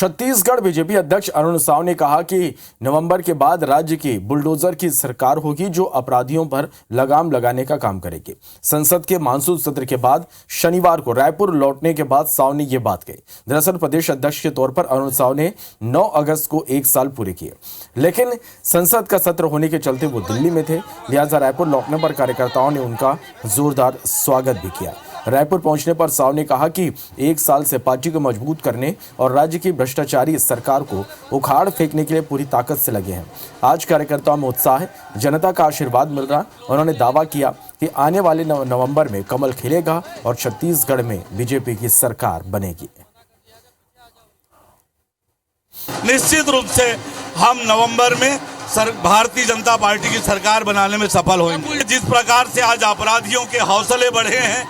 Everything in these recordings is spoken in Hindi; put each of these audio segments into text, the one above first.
छत्तीसगढ़ बीजेपी अध्यक्ष अरुण साव ने कहा कि नवंबर के बाद राज्य की बुलडोजर की सरकार होगी जो अपराधियों पर लगाम लगाने का काम करेगी। संसद के मानसून सत्र के बाद शनिवार को रायपुर लौटने के बाद साव ने ये बात कही। दरअसल प्रदेश अध्यक्ष के तौर पर अरुण साव ने 9 अगस्त को 1 साल पूरे किए, लेकिन संसद का सत्र होने के चलते वो दिल्ली में थे, लिहाजा रायपुर लौटने पर कार्यकर्ताओं ने उनका जोरदार स्वागत भी किया। रायपुर पहुंचने पर साव ने कहा कि 1 साल से पार्टी को मजबूत करने और राज्य की भ्रष्टाचारी सरकार को उखाड़ फेंकने के लिए पूरी ताकत से लगे हैं। आज कार्यकर्ताओं में उत्साह है, जनता का आशीर्वाद मिल रहा। उन्होंने दावा किया कि आने वाले नवंबर में कमल खिलेगा और छत्तीसगढ़ में बीजेपी की सरकार बनेगी। निश्चित रूप से हम नवंबर में भारतीय जनता पार्टी की सरकार बनाने में सफल होंगे। जिस प्रकार से आज अपराधियों के हौसले बढ़े हैं,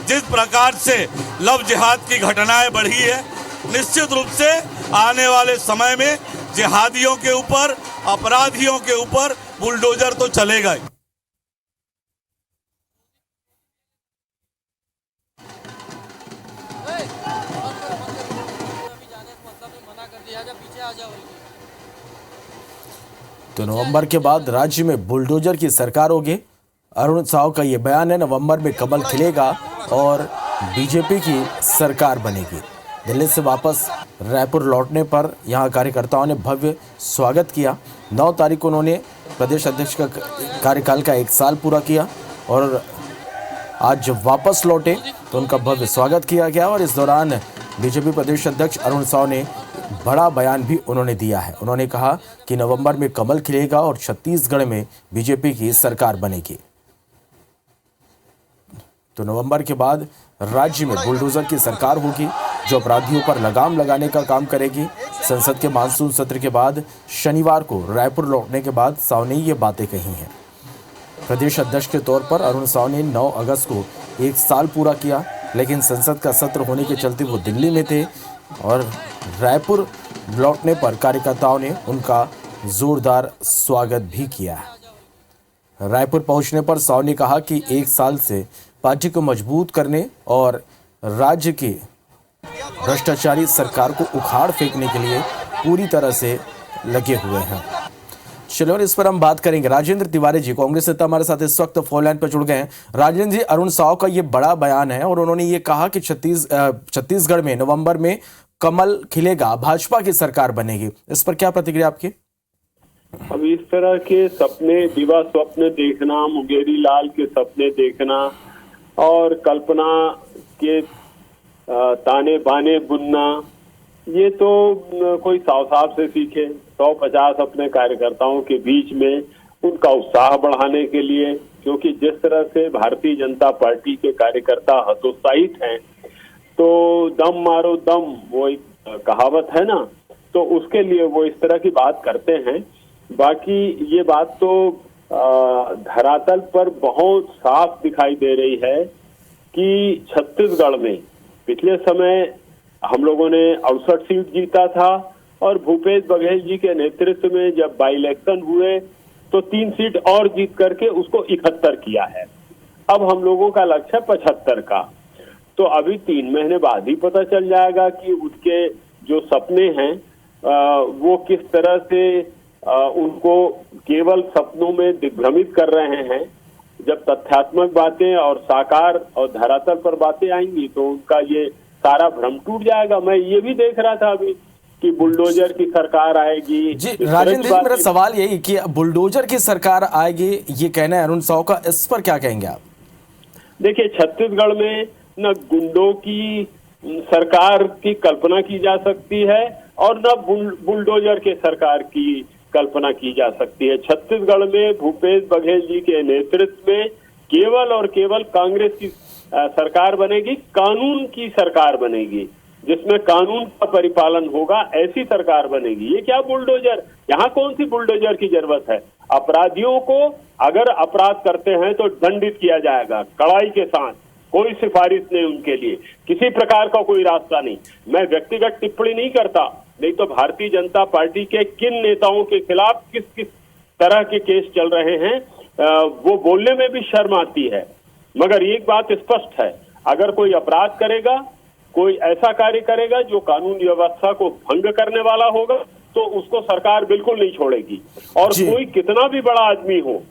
जिस प्रकार से लव जिहाद की घटनाएं बढ़ी है, निश्चित रूप से आने वाले समय में जिहादियों के ऊपर, अपराधियों के ऊपर बुलडोजर तो चलेगा। तो नवंबर के बाद राज्य में बुलडोजर की सरकार होगी। अरुण साव का ये बयान है, नवंबर में कमल खिलेगा और बीजेपी की सरकार बनेगी। दिल्ली से वापस रायपुर लौटने पर यहां कार्यकर्ताओं ने भव्य स्वागत किया। 9 तारीख को उन्होंने प्रदेश अध्यक्ष का कार्यकाल का 1 साल पूरा किया और आज जब वापस लौटे तो उनका भव्य स्वागत किया गया। और इस दौरान बीजेपी प्रदेश अध्यक्ष अरुण साव ने बड़ा बयान भी उन्होंने दिया है। उन्होंने कहा कि नवंबर में कमल खिलेगा और छत्तीसगढ़ में बीजेपी की सरकार बनेगी। तो नवंबर के बाद राज्य में बुलडोजर की सरकार होगी जो अपराधियों पर लगाम लगाने का काम करेगी। संसद के मानसून सत्र के बाद शनिवार को रायपुर लौटने के बाद साव ने ये बातें कही हैं। प्रदेश अध्यक्ष के तौर पर अरुण साव ने 9 अगस्त को 1 साल पूरा किया, लेकिन संसद का सत्र होने के चलते वो दिल्ली में थे और रायपुर लौटने पर कार्यकर्ताओं ने उनका जोरदार स्वागत भी किया। रायपुर पहुंचने पर साव ने कहा कि 1 साल से पार्टी को मजबूत करने और राज्य की भ्रष्टाचारी सरकार को उखाड़ फेंकने के लिए पूरी तरह से लगे हुए हैं। चलो इस पर हम बात करेंगे। राजेंद्र तिवारी जी, कांग्रेस नेता, हमारे साथ इस वक्त फोन लाइन पर जुड़ गए हैं। राजेंद्र जी, अरुण साव का ये बड़ा बयान है और उन्होंने ये कहा कि छत्तीसगढ़ में नवंबर में कमल खिलेगा, भाजपा की सरकार बनेगी। इस पर क्या प्रतिक्रिया आपकी? अब इस तरह के सपने, दिवा स्वप्न देखना, मुंगेरी लाल के सपने देखना और कल्पना के ताने बाने बुनना, ये तो कोई साव साहब से सीखे। 150 अपने कार्यकर्ताओं के बीच में उनका उत्साह बढ़ाने के लिए, क्योंकि जिस तरह से भारतीय जनता पार्टी के कार्यकर्ता हतोत्साहित हैं, तो दम मारो दम, वो एक कहावत है ना, तो उसके लिए वो इस तरह की बात करते हैं। बाकी ये बात तो धरातल पर बहुत साफ दिखाई दे रही है कि छत्तीसगढ़ में पिछले समय हम लोगों ने 68 सीट जीता था और भूपेश बघेल जी के नेतृत्व में जब बाई इलेक्शन हुए तो 3 सीट और जीत करके उसको 71 किया है। अब हम लोगों का लक्ष्य 75 का। तो अभी 3 महीने बाद ही पता चल जाएगा कि उनके जो सपने हैं वो किस तरह से उनको केवल सपनों में दिग्भ्रमित कर रहे हैं। जब तथ्यात्मक बातें और साकार और धरातल पर बातें आएंगी तो उनका ये सारा भ्रम टूट जाएगा। मैं ये भी देख रहा था अभी कि बुलडोजर की सरकार आएगी। जी राजेंद्र जी, मेरा सवाल यही कि बुलडोजर की सरकार आएगी, ये कहना है अरुण साव का, इस पर क्या कहेंगे आप? देखिए, छत्तीसगढ़ में न गुंडों की सरकार की कल्पना की जा सकती है और न बुलडोजर के सरकार की कल्पना की जा सकती है। छत्तीसगढ़ में भूपेश बघेल जी के नेतृत्व में केवल और केवल कांग्रेस की सरकार बनेगी, कानून की सरकार बनेगी, जिसमें कानून का परिपालन होगा, ऐसी सरकार बनेगी। ये क्या बुलडोजर, यहाँ कौन सी बुलडोजर की जरूरत है? अपराधियों को अगर अपराध करते हैं तो दंडित किया जाएगा कड़ाई के साथ, कोई सिफारिश नहीं उनके लिए, किसी प्रकार का कोई रास्ता नहीं। मैं व्यक्तिगत टिप्पणी नहीं करता, नहीं तो भारतीय जनता पार्टी के किन नेताओं के खिलाफ किस किस तरह के केस चल रहे हैं वो बोलने में भी शर्म आती है। मगर एक बात स्पष्ट है, अगर कोई अपराध करेगा कोई ऐसा कार्य करेगा जो कानून व्यवस्था को भंग करने वाला होगा तो उसको सरकार बिल्कुल नहीं छोड़ेगी। और कोई कितना भी बड़ा आदमी हो,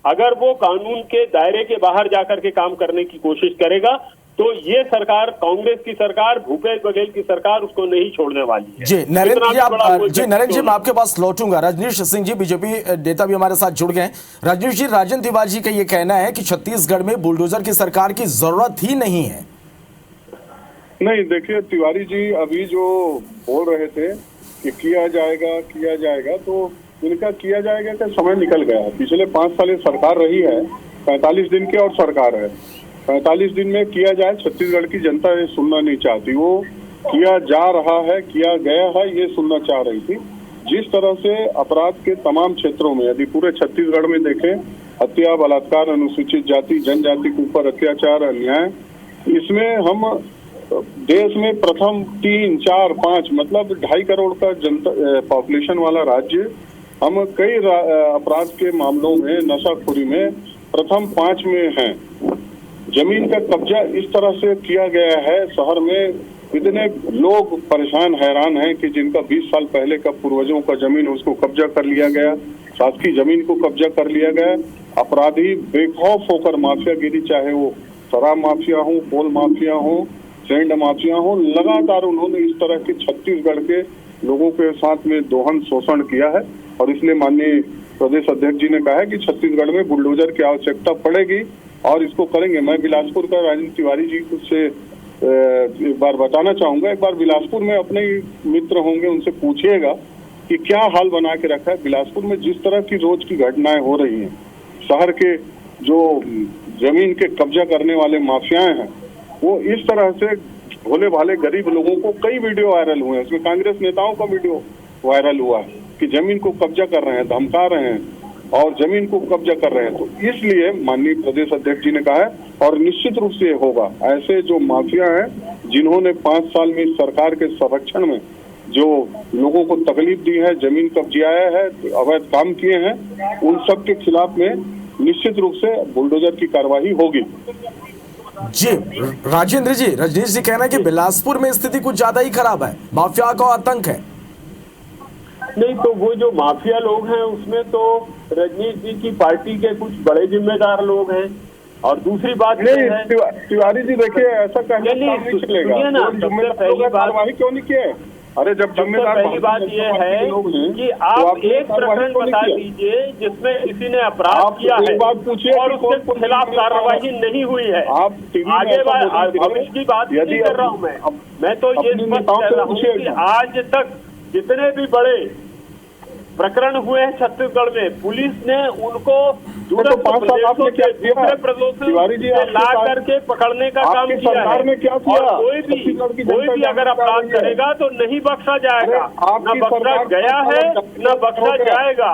अगर वो कानून के दायरे के बाहर जाकर के काम करने की कोशिश करेगा तो ये सरकार, कांग्रेस की सरकार, भूपेश बघेल की सरकार उसको नहीं छोड़ने वाली है। जी नरेंद्र जी, मैं आपके पास लौटूंगा। रजनीश सिंह जी बीजेपी नेता भी हमारे साथ जुड़ गए। रजनीश जी, राजन तिवारी जी का ये कहना है कि छत्तीसगढ़ में बुलडोजर की सरकार की जरूरत ही नहीं है। नहीं, देखिए तिवारी जी अभी जो बोल रहे थे कि किया जाएगा, तो इनका किया जाएगा का समय निकल गया। पिछले 5 साल ये सरकार रही है, 45 दिन की और सरकार है। 45 दिन में किया जाए, छत्तीसगढ़ की जनता ये सुनना नहीं चाहती। वो किया जा रहा है, किया गया है, ये सुनना चाह रही थी। जिस तरह से अपराध के तमाम क्षेत्रों में, यदि पूरे छत्तीसगढ़ में देखें, हत्या, बलात्कार, अनुसूचित जाति जनजाति के ऊपर अत्याचार, अन्याय, इसमें हम देश में प्रथम 3, 4, 5 मतलब 2.5 करोड़ का जनता पॉपुलेशन वाला राज्य, हम कई अपराध के मामलों में, नशाखोरी में प्रथम 5 में हैं। जमीन का कब्जा इस तरह से किया गया है, शहर में इतने लोग परेशान, हैरान हैं कि जिनका 20 साल पहले का पूर्वजों का जमीन उसको कब्जा कर लिया गया, शासकीय जमीन को कब्जा कर लिया गया। अपराधी बेखौफ होकर माफियागिरी, चाहे वो शराब माफिया हो, कोल माफिया हो, सैंड माफिया हो, लगातार उन्होंने इस तरह के छत्तीसगढ़ के लोगों के साथ में दोहन शोषण किया है। और इसलिए माननीय प्रदेश अध्यक्ष जी ने कहा है कि छत्तीसगढ़ में बुलडोजर की आवश्यकता पड़ेगी और इसको करेंगे। मैं बिलासपुर का राजन तिवारी जी से एक बार बताना चाहूंगा, एक बार बिलासपुर में अपने मित्र होंगे, उनसे पूछिएगा कि क्या हाल बना के रखा है बिलासपुर में। जिस तरह की रोज की घटनाएं हो रही हैं, शहर के जो जमीन के कब्जा करने वाले माफियाएं हैं, वो इस तरह से भोले भाले गरीब लोगों को, कई वीडियो वायरल हुए हैं, उसमें कांग्रेस नेताओं का वीडियो वायरल हुआ है कि जमीन को कब्जा कर रहे हैं, धमका रहे हैं और जमीन को कब्जा कर रहे हैं। तो इसलिए माननीय प्रदेश अध्यक्ष जी ने कहा है, और निश्चित रूप से होगा, ऐसे जो माफिया हैं जिन्होंने 5 साल में सरकार के संरक्षण में जो लोगों को तकलीफ दी है, जमीन कब्जियाया है, अवैध काम किए हैं, उन सब के खिलाफ में निश्चित रूप से बुलडोजर की कार्रवाई होगी। जी राजेंद्र जी, रजनीश जी कहना है कि बिलासपुर में स्थिति कुछ ज्यादा ही खराब है, माफिया का आतंक है। नहीं, तो वो जो माफिया लोग हैं उसमें तो रजनीश जी की पार्टी के कुछ बड़े जिम्मेदार लोग हैं। और दूसरी बात नहीं, तिवारी जी देखिए, ऐसा कहना नहीं चलेगा। कार्रवाई क्यों नहीं किए? अरे जब जिम्मेदार, पहली बात यह है कि आप एक प्रकरण बता दीजिए जिसमें किसी ने अपराध किया है और उसके खिलाफ कार्रवाई नहीं हुई है। आप आगे भविष्य की बात नहीं कर रहा हूँ मैं तो ये स्पष्ट कह रहा हूँ कि आज तक जितने भी बड़े प्रकरण हुए हैं छत्तीसगढ़ में, पुलिस ने उनको दूसरे प्रदेशों से ला करके पकड़ने का काम किया है। और कोई भी अगर अपराध करेगा तो नहीं बख्शा जाएगा, न बख्शा गया है न बख्शा जाएगा।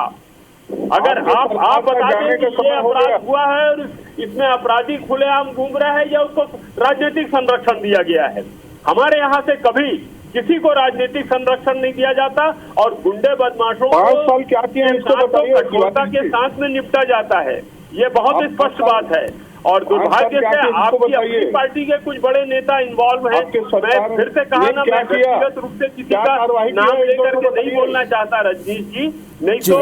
अगर आप बता दें कि ये अपराध हुआ है और इसमें अपराधी खुलेआम घूम रहा है या उसको राजनीतिक संरक्षण दिया गया है। हमारे यहाँ से कभी किसी को राजनीतिक संरक्षण नहीं दिया जाता और गुंडे बदमाशों को 5 साल क्या किया है इसको बताइए। कठोरता के साथ में निपटा जाता है, ये बहुत स्पष्ट बात है। और दुर्भाग्य से आपकी अपनी पार्टी के कुछ बड़े नेता इन्वॉल्व हैं। मैं फिर से कहा ना, मैं व्यक्तिगत रूप से किसी का नाम लेकर के नहीं बोलना चाहता रजनीश जी, नहीं तो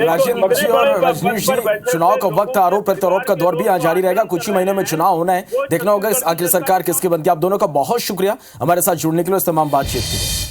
राजेंद्र जी और रजनीश जी, चुनाव का वक्त, आरोप प्रत्यारोप का दौर भी यहाँ जारी रहेगा। कुछ ही महीनों में चुनाव होना है, देखना होगा आखिर सरकार किसकी बनती है। आप दोनों का बहुत शुक्रिया हमारे साथ जुड़ने के लिए, इस तमाम बातचीत के लिए।